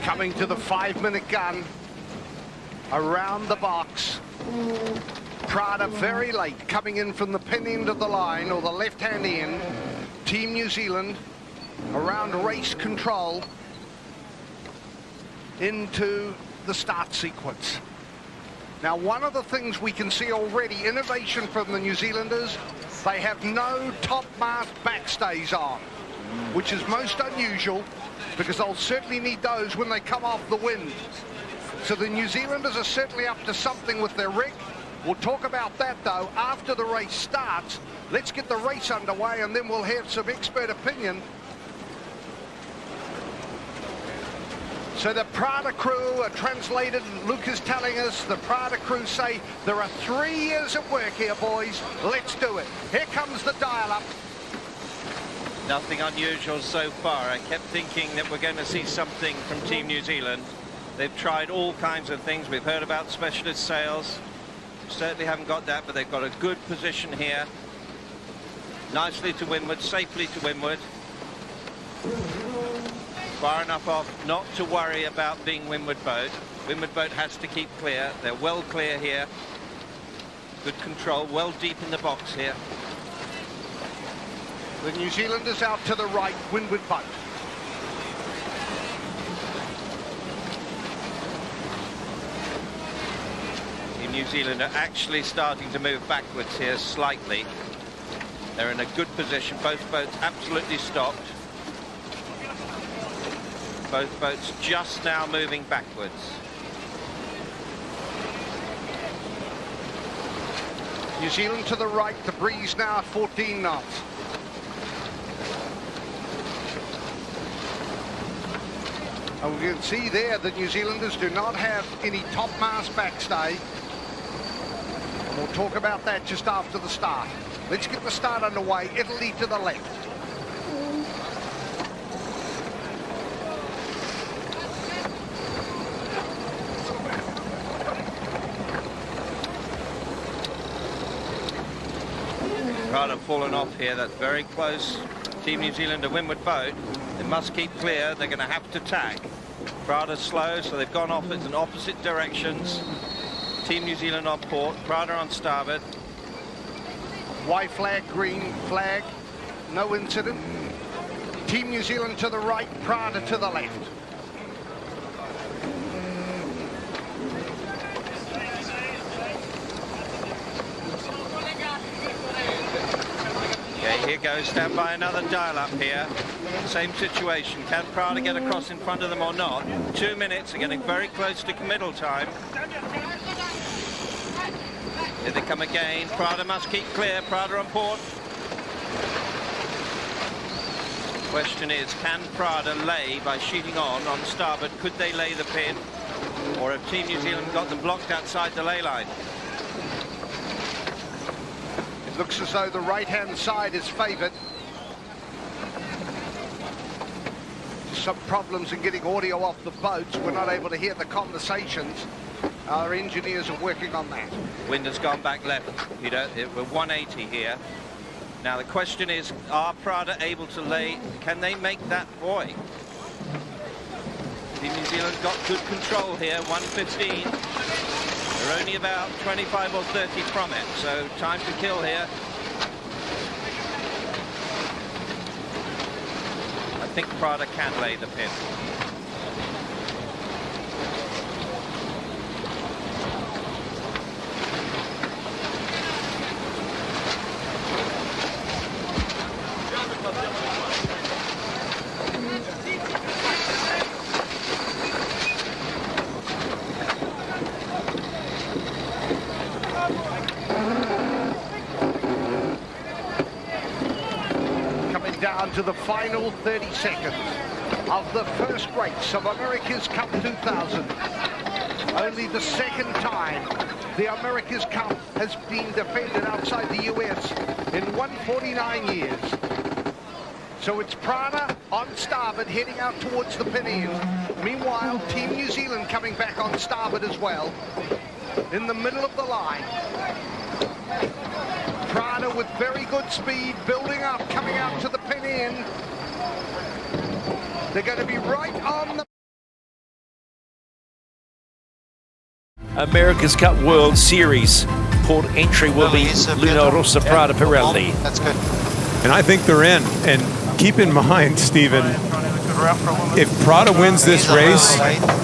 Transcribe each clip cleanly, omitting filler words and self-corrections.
Coming to the 5-minute gun. Around the box. Prada very late, coming in from the pin end of the line, or the left-hand end. Team New Zealand around race control into the start sequence. Now, one of the things we can see already, innovation from the New Zealanders, they have no top mast backstays on, which is most unusual because they'll certainly need those when they come off the wind. So the New Zealanders are certainly up to something with their rig. We'll talk about that, though, after the race starts. Let's get the race underway, and then we'll have some expert opinion. So the Prada crew are translated. Luke is telling us the Prada crew say there are 3 years of work here, boys. Let's do it. Here comes the dial-up. Nothing unusual so far. I kept thinking that we're going to see something from Team New Zealand. They've tried all kinds of things. We've heard about specialist sails. Certainly haven't got that, but they've got a good position here. Nicely to windward, safely to windward. Far enough off not to worry about being windward boat. Windward boat has to keep clear. They're well clear here. Good control, well deep in the box here. The New Zealanders out to the right, windward boat. New Zealand are actually starting to move backwards here slightly. They're in a good position. Both boats absolutely stopped. Both boats just now moving backwards. New Zealand to the right, the breeze now at 14 knots. And we can see there that New Zealanders do not have any topmast backstay. We'll talk about that just after the start. Let's get the start underway. Italy to the left. Prada fallen off here. That's very close. Team New Zealand a windward boat. They must keep clear. They're going to have to tack. Prada's slow, so they've gone off in opposite directions. Team New Zealand on port, Prada on starboard. White flag, green flag, no incident. Team New Zealand to the right, Prada to the left. Okay, here goes, stand by another dial-up here. Same situation, can Prada get across in front of them or not? 2 minutes, they're getting very close to committal time. Here they come again. Prada must keep clear. Prada on port. Question is, can Prada lay by sheeting on starboard? Could they lay the pin? Or have Team New Zealand got them blocked outside the lay line? It looks as though the right-hand side is favoured. Some problems in getting audio off the boats. We're not able to hear the conversations. Our engineers are working on that. Wind has gone back left. You know, we're 180 here. Now the question is, are Prada able to lay? Can they make that buoy? Team New Zealand got good control here. 115. They're only about 25 or 30 from it, so time to kill here. I think Prada can lay the pin. Down to the final 30 seconds of the first race of America's Cup 2000. Only the second time the America's Cup has been defended outside the US in 149 years. So it's Prada on starboard heading out towards the pin end. Meanwhile, Team New Zealand coming back on starboard as well in the middle of the line. Prada with very good speed, building up, coming out to the pin end. They're going to be right on the America's Cup World Series. Port entry will be Luna Rossa Prada Pirelli. That's good. And I think they're in. And keep in mind, Stephen, if Prada wins this race,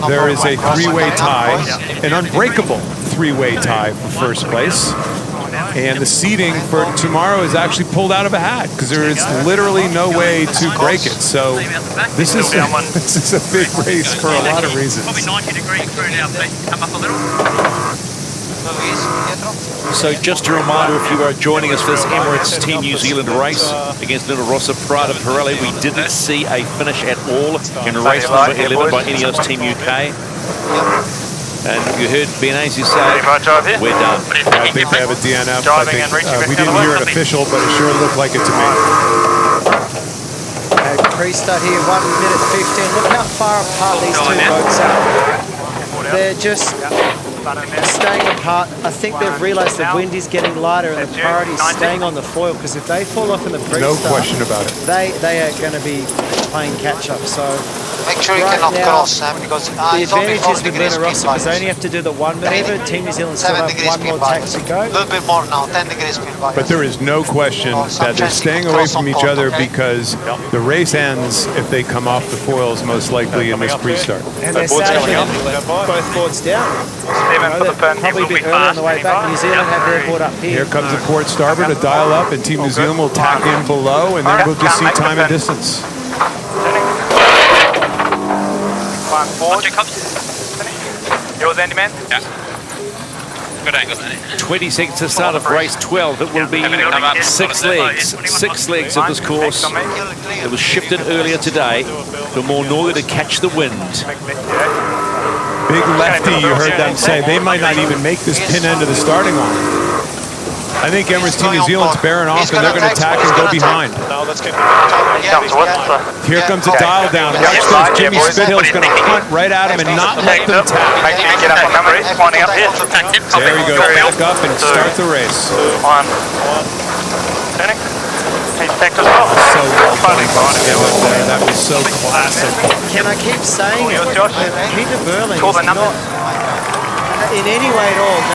there is a three-way tie, an unbreakable three-way tie for first place. And the seeding for tomorrow is actually pulled out of a hat because there is literally no way to break it. So this is a big race for a lot of reasons. So just a reminder, if you are joining us for this Emirates Team New Zealand race against Luna Rossa Prada Pirelli, we didn't see a finish at all in race number 11 by Ineos Team UK. And you heard Benazzi say, we're done. I think they have a DNF. I think, we didn't hear an official, but it sure looked like it to me. Pre-start here, 1 minute 15. Look how far apart these two boats are. They're just staying apart. I think they've realised the wind is getting lighter and the priority is staying on the foil, because if they fall off in the pre-start, no question about it, they are going to be playing catch-up. So make sure you cannot cross, because the advantage is with Luna Rossa because they only have to do the 1 manoeuvre. Team New Zealand still have one more tack to go. A little bit more now, 10 degrees speed bias. But there is no question that they're staying away from each other because the race ends if they come off the foils, most likely in this pre-start. And they're sailing both boards down. Probably a bit early on the way back. New Zealand have their board up here. Here comes the port starboard to dial up, and Team New Zealand will tack in below, and then we'll just see time and distance. Yours, Andy, man? Yeah. Good angle, 20 seconds to start of race 12. It will be 6 legs of this course. It was shifted earlier today to more northerly to catch the wind. Big lefty, you heard them say. They might not even make this pin end of the starting line. I think Emirates Team New Zealand's bearing off, and they're going to attack and go behind. Here comes a dial down. Watch this. Jimmy Spithill's going to hunt right at him and not let them tap. There he goes, back up and start the race. So well done. That was so classic. Can I keep saying it? Peter Burling is not in any way at all